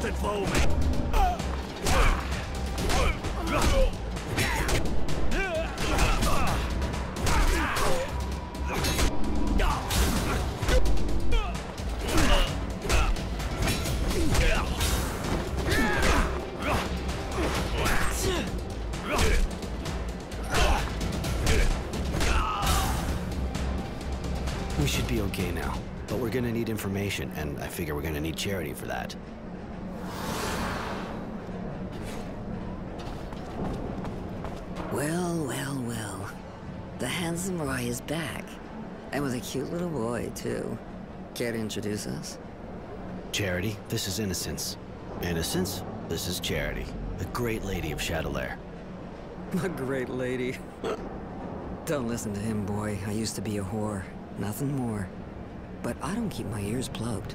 bastard fool me! We should be okay now, but we're gonna need information, and I figure we're gonna need Charity for that. Well, well, well. The handsome Roy is back. And with a cute little boy, too. Care to introduce us? Charity, this is Innocence. Innocence, this is Charity, a great lady of Shadowlair. A great lady. Don't listen to him, boy. I used to be a whore. Nothing more. But I don't keep my ears plugged.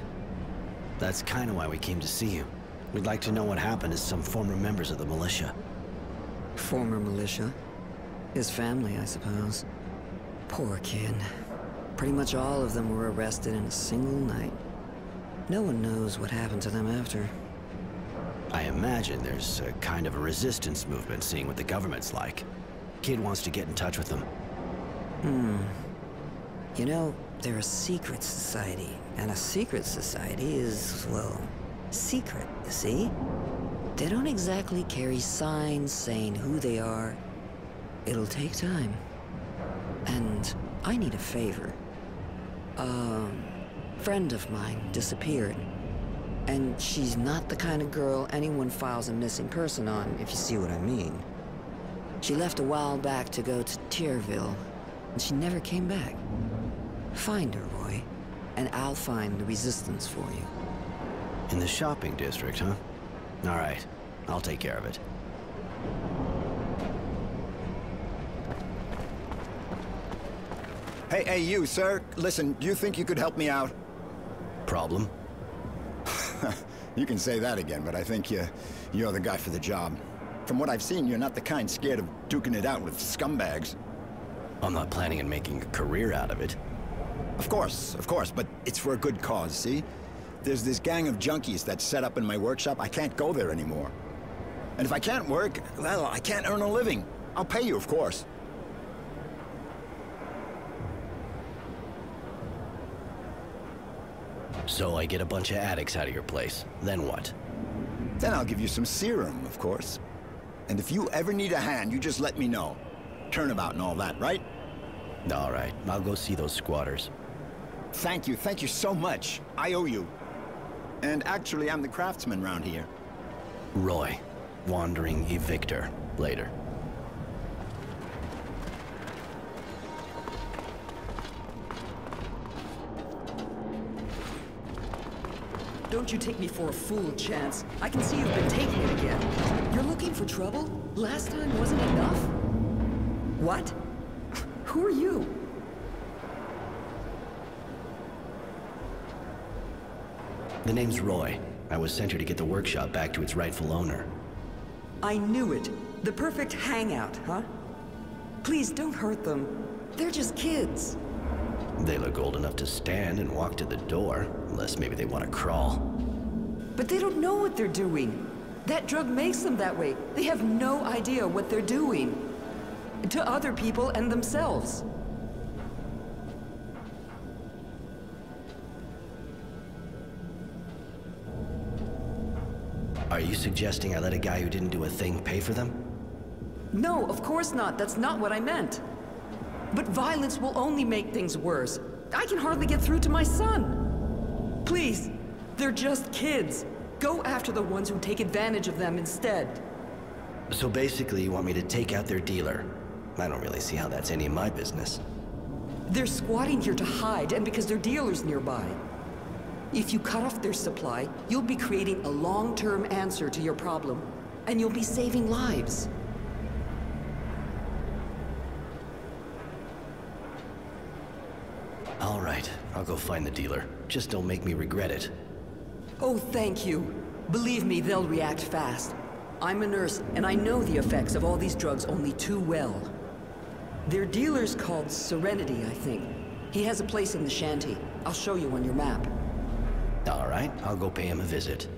That's kind of why we came to see you. We'd like to know what happened to some former members of the militia. Former militia? His family, I suppose. Poor kid. Pretty much all of them were arrested in a single night. No one knows what happened to them after. I imagine there's a kind of a resistance movement, seeing what the government's like. Kid wants to get in touch with them. You know, they're a secret society, and a secret society is, well, secret, you see? They don't exactly carry signs saying who they are. It'll take time. And I need a favor. A friend of mine disappeared. And she's not the kind of girl anyone files a missing person on, if you see what I mean. She left a while back to go to Tierville, and she never came back. Find her, Roy, and I'll find the resistance for you. In the shopping district, huh? All right, I'll take care of it. Hey, you, sir. Listen, do you think you could help me out? Problem? You can say that again, but I think you're the guy for the job. From what I've seen, you're not the kind scared of duking it out with scumbags. I'm not planning on making a career out of it. Of course, but it's for a good cause, see? There's this gang of junkies that's set up in my workshop. I can't go there anymore. And if I can't work, well, I can't earn a living. I'll pay you, of course. So I get a bunch of addicts out of your place. Then what? Then I'll give you some serum, of course. And if you ever need a hand, you just let me know. Turnabout and all that, right? All right, I'll go see those squatters. Thank you so much. I owe you. And actually, I'm the craftsman round here. Roy, Wandering Evictor. Later. Don't you take me for a fool, Chance. I can see you've been taking it again. You're looking for trouble? Last time wasn't enough? What? Who are you? The name's Roy. I was sent here to get the workshop back to its rightful owner. I knew it. The perfect hangout, huh? Please don't hurt them. They're just kids. They look old enough to stand and walk to the door, unless maybe they want to crawl. But they don't know what they're doing. That drug makes them that way. They have no idea what they're doing. To other people and themselves. Are you suggesting I let a guy who didn't do a thing pay for them? No, of course not. That's not what I meant. But violence will only make things worse. I can hardly get through to my son. Please, they're just kids. Go after the ones who take advantage of them instead. So basically you want me to take out their dealer? I don't really see how that's any of my business. They're squatting here to hide, and because their dealer's nearby. If you cut off their supply, you'll be creating a long-term answer to your problem, and you'll be saving lives. All right, I'll go find the dealer. Just don't make me regret it. Oh, thank you. Believe me, they'll react fast. I'm a nurse, and I know the effects of all these drugs only too well. Their dealer's called Serenity, I think. He has a place in the shanty. I'll show you on your map. All right, I'll go pay him a visit.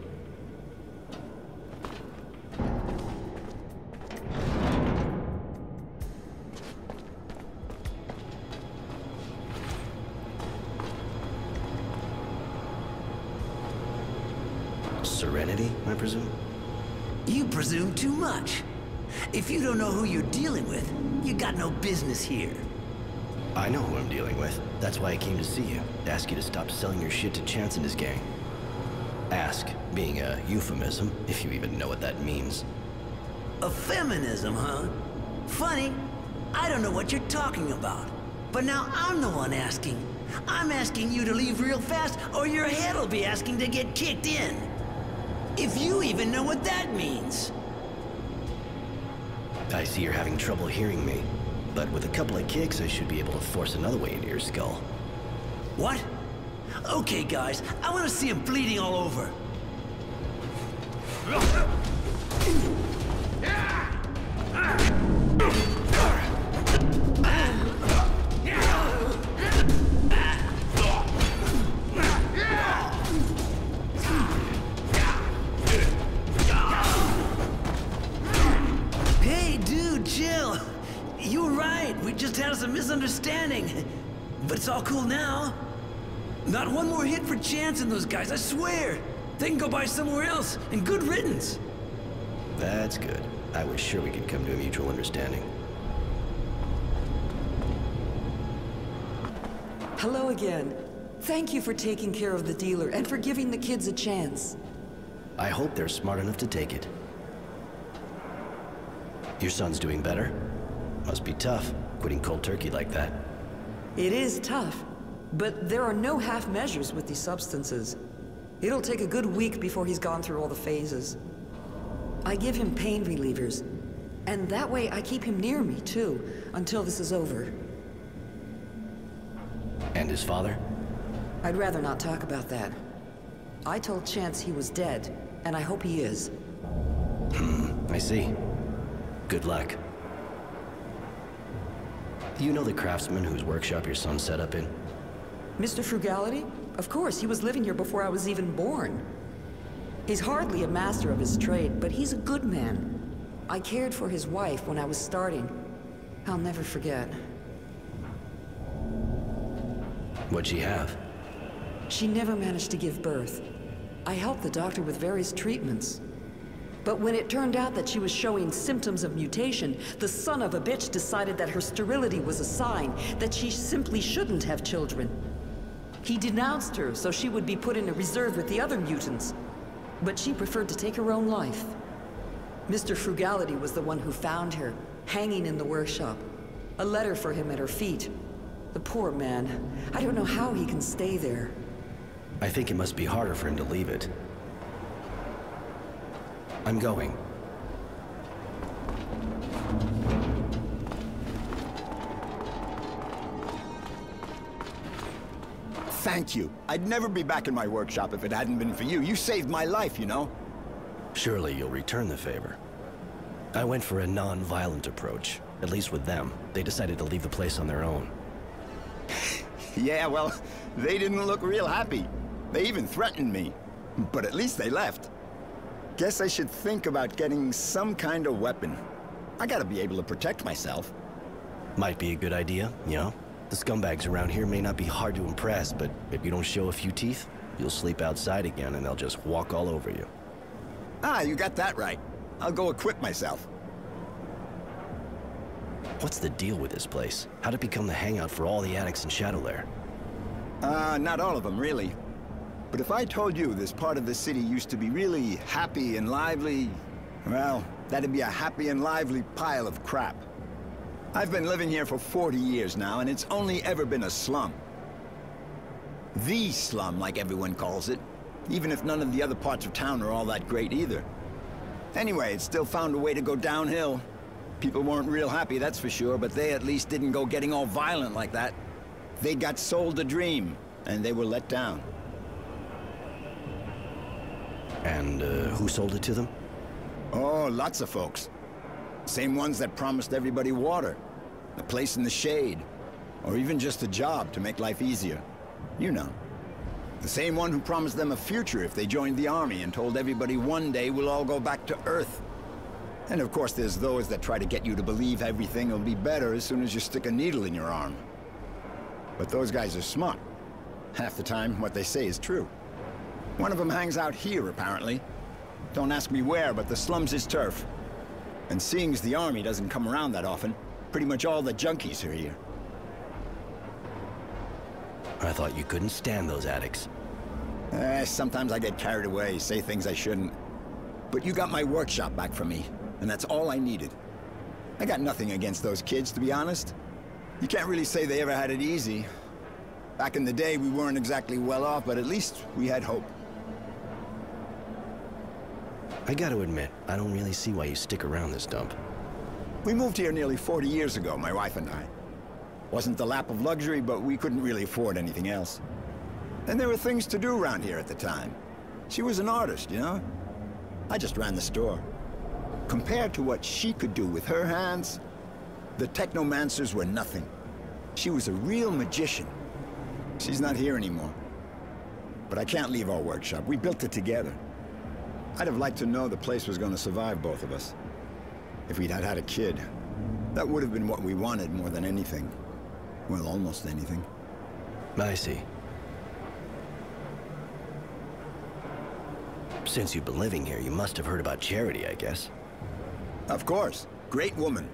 Serenity, I presume? You presume too much. If you don't know who you're dealing with, you got no business here. I know who I'm dealing with. That's why I came to see you, to ask you to stop selling your shit to Chance and his gang. Ask being a euphemism, if you even know what that means. A feminism, huh? Funny, I don't know what you're talking about. But now I'm the one asking. I'm asking you to leave real fast, or your head'll be asking to get kicked in. If you even know what that means. I see you're having trouble hearing me, but with a couple of kicks, I should be able to force another way into your skull. What? Okay, guys, I want to see him bleeding all over. Hey, dude, chill. You were right. We just had some misunderstanding. But it's all cool now. Not one more hit for Chance and those guys, I swear. They can go by somewhere else, and good riddance. That's good. I was sure we could come to a mutual understanding. Hello again. Thank you for taking care of the dealer and for giving the kids a chance. I hope they're smart enough to take it. Your son's doing better? Must be tough, quitting cold turkey like that. It is tough, but there are no half measures with these substances. It'll take a good week before he's gone through all the phases. I give him pain relievers, and that way I keep him near me, too, until this is over. And his father? I'd rather not talk about that. I told Chance he was dead, and I hope he is. I see. Good luck. You know the craftsman whose workshop your son set up in? Mr. Frugality? Of course, he was living here before I was even born. He's hardly a master of his trade, but he's a good man. I cared for his wife when I was starting. I'll never forget. What'd she have? She never managed to give birth. I helped the doctor with various treatments. But when it turned out that she was showing symptoms of mutation, the son of a bitch decided that her sterility was a sign that she simply shouldn't have children. He denounced her so she would be put in a reserve with the other mutants. But she preferred to take her own life. Mr. Frugality was the one who found her, hanging in the workshop. A letter for him at her feet. The poor man. I don't know how he can stay there. I think it must be harder for him to leave it. I'm going. Thank you. I'd never be back in my workshop if it hadn't been for you. You saved my life, you know? Surely you'll return the favor. I went for a non-violent approach. At least with them. They decided to leave the place on their own. Yeah, well, they didn't look real happy. They even threatened me. But at least they left. Guess I should think about getting some kind of weapon. I gotta be able to protect myself. Might be a good idea, you know? The scumbags around here may not be hard to impress, but if you don't show a few teeth, you'll sleep outside again and they'll just walk all over you. Ah, you got that right. I'll go equip myself. What's the deal with this place? How'd it become the hangout for all the addicts in Shadowlair? Not all of them, really. But if I told you this part of the city used to be really happy and lively, well, that'd be a happy and lively pile of crap. I've been living here for 40 years now, and it's only ever been a slum. The slum, like everyone calls it, even if none of the other parts of town are all that great either. Anyway, it still found a way to go downhill. People weren't real happy, that's for sure, but they at least didn't go getting all violent like that. They got sold a dream, and they were let down. And, who sold it to them? Oh, lots of folks. Same ones that promised everybody water, a place in the shade, or even just a job to make life easier. You know. The same one who promised them a future if they joined the army and told everybody one day we'll all go back to Earth. And of course there's those that try to get you to believe everything will be better as soon as you stick a needle in your arm. But those guys are smart. Half the time, what they say is true. One of them hangs out here, apparently. Don't ask me where, but the slums is turf. And seeing as the army doesn't come around that often, pretty much all the junkies are here. I thought you couldn't stand those addicts. Sometimes I get carried away, say things I shouldn't. But you got my workshop back from me, and that's all I needed. I got nothing against those kids, to be honest. You can't really say they ever had it easy. Back in the day, we weren't exactly well off, but at least we had hope. I gotta admit, I don't really see why you stick around this dump. We moved here nearly 40 years ago, my wife and I. Wasn't the lap of luxury, but we couldn't really afford anything else. And there were things to do around here at the time. She was an artist, you know? I just ran the store. Compared to what she could do with her hands, the technomancers were nothing. She was a real magician. She's not here anymore. But I can't leave our workshop. We built it together. I'd have liked to know the place was going to survive both of us. If we'd had a kid, that would have been what we wanted more than anything. Well, almost anything. I see. Since you've been living here, you must have heard about Charity, I guess. Of course. Great woman.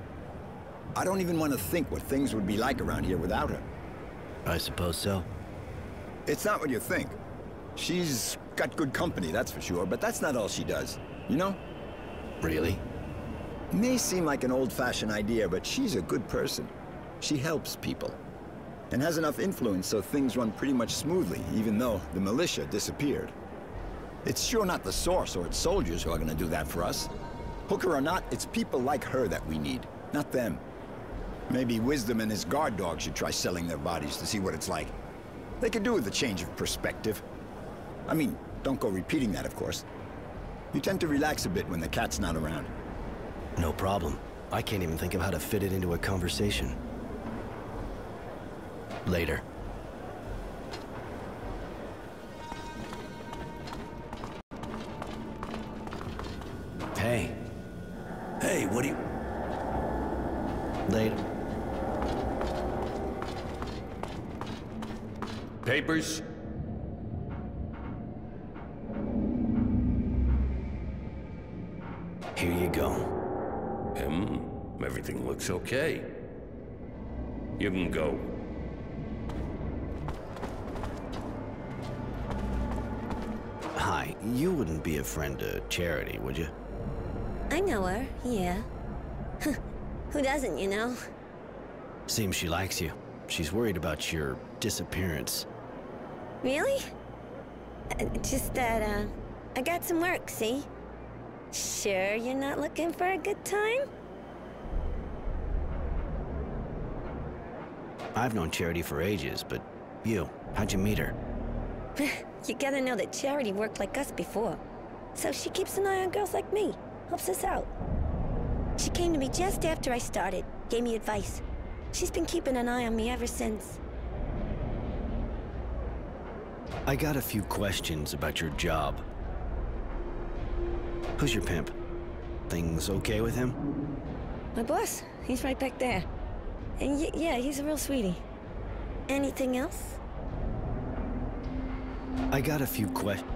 I don't even want to think what things would be like around here without her. I suppose so. It's not what you think. She's got good company, that's for sure, but that's not all she does. You know? Really? It may seem like an old-fashioned idea, but she's a good person. She helps people. And has enough influence so things run pretty much smoothly, even though the militia disappeared. It's sure not the Source or its soldiers who are gonna do that for us. Hooker or not, it's people like her that we need, not them. Maybe Wisdom and his guard dog should try selling their bodies to see what it's like. They could do with a change of perspective. I mean, don't go repeating that, of course. You tend to relax a bit when the cat's not around. No problem. I can't even think of how to fit it into a conversation. Later. Hey. Hey, what do you... Later. Papers? Here you go. Everything looks okay. You can go. Hi, you wouldn't be a friend to Charity, would you? I know her, yeah. Who doesn't, you know? Seems she likes you. She's worried about your disappearance. Really? Just that, I got some work, see? Sure you're not looking for a good time? I've known Charity for ages, but you, how'd you meet her? You gotta know that Charity worked like us before. So she keeps an eye on girls like me, helps us out. She came to me just after I started, gave me advice. She's been keeping an eye on me ever since. I got a few questions about your job. Who's your pimp? Things okay with him? My boss, he's right back there. And yeah, he's a real sweetie. Anything else? I got a few questions.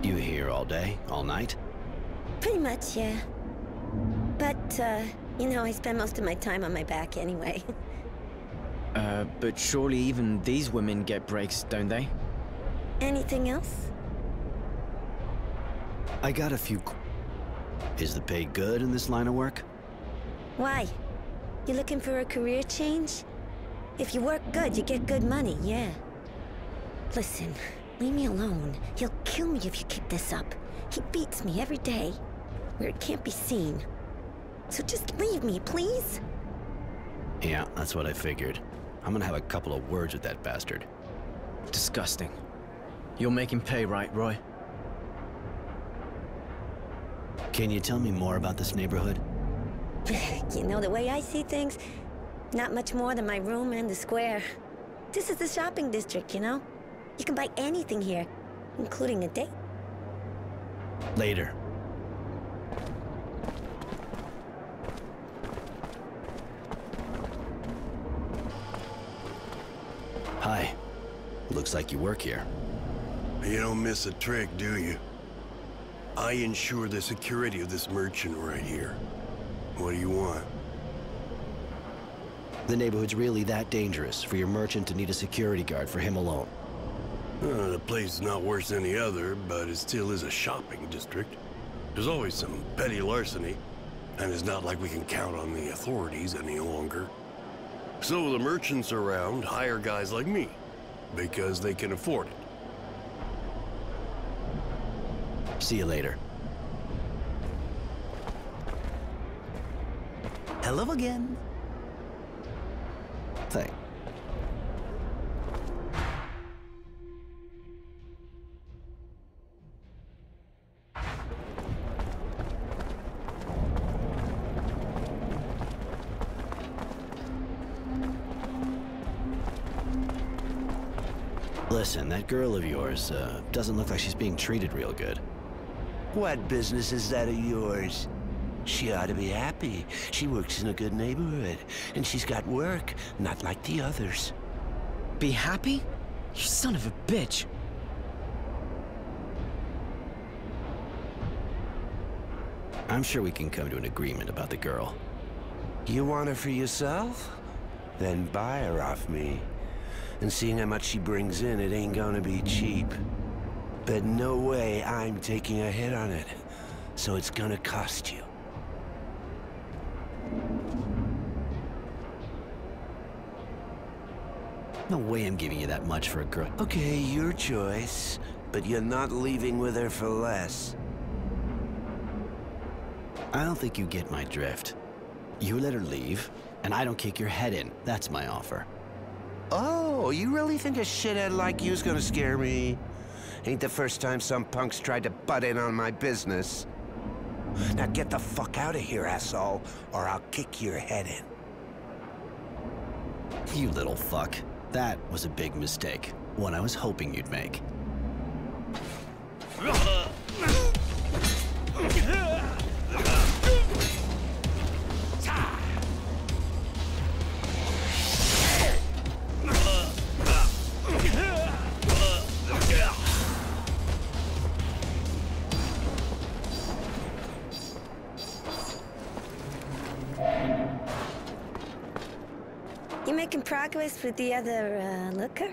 You here all day, all night? Pretty much, yeah. But, you know, I spend most of my time on my back anyway. But surely even these women get breaks, don't they? Anything else? I got a few... Is the pay good in this line of work? Why? You looking for a career change? If you work good, you get good money, yeah. Listen, leave me alone. He'll kill me if you keep this up. He beats me every day, where it can't be seen. So just leave me, please? Yeah, that's what I figured. I'm gonna have a couple of words with that bastard. Disgusting. You'll make him pay, right, Roy? Can you tell me more about this neighborhood? You know, the way I see things, not much more than my room and the square. This is the shopping district, you know? You can buy anything here, including a date. Later. Hi. Looks like you work here. You don't miss a trick, do you? I ensure the security of this merchant right here. What do you want? The neighborhood's really that dangerous for your merchant to need a security guard for him alone? The place is not worse than the other, but it still is a shopping district. There's always some petty larceny, and it's not like we can count on the authorities any longer. So the merchants around hire guys like me, because they can afford it. See you later. Hello again. Thanks. Listen, that girl of yours, doesn't look like she's being treated real good. What business is that of yours? She ought to be happy. She works in a good neighborhood, and she's got work, not like the others. Be happy? You son of a bitch. I'm sure we can come to an agreement about the girl. You want her for yourself? Then buy her off me. And seeing how much she brings in, it ain't gonna be cheap. But no way I'm taking a hit on it. So it's gonna cost you. No way I'm giving you that much for a girl. Okay, your choice. But you're not leaving with her for less. I don't think you get my drift. You let her leave, and I don't kick your head in. That's my offer. Oh, you really think a shithead like you's gonna scare me? Ain't the first time some punks tried to butt in on my business. Now get the fuck out of here, asshole, or I'll kick your head in. You little fuck. That was a big mistake. One I was hoping you'd make. You making progress with the other, looker?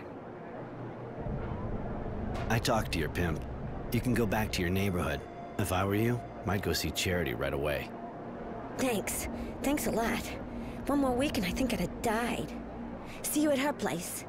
I talked to your pimp. You can go back to your neighborhood. If I were you, I'd go see Charity right away. Thanks. Thanks a lot. One more week and I think I'd have died. See you at her place.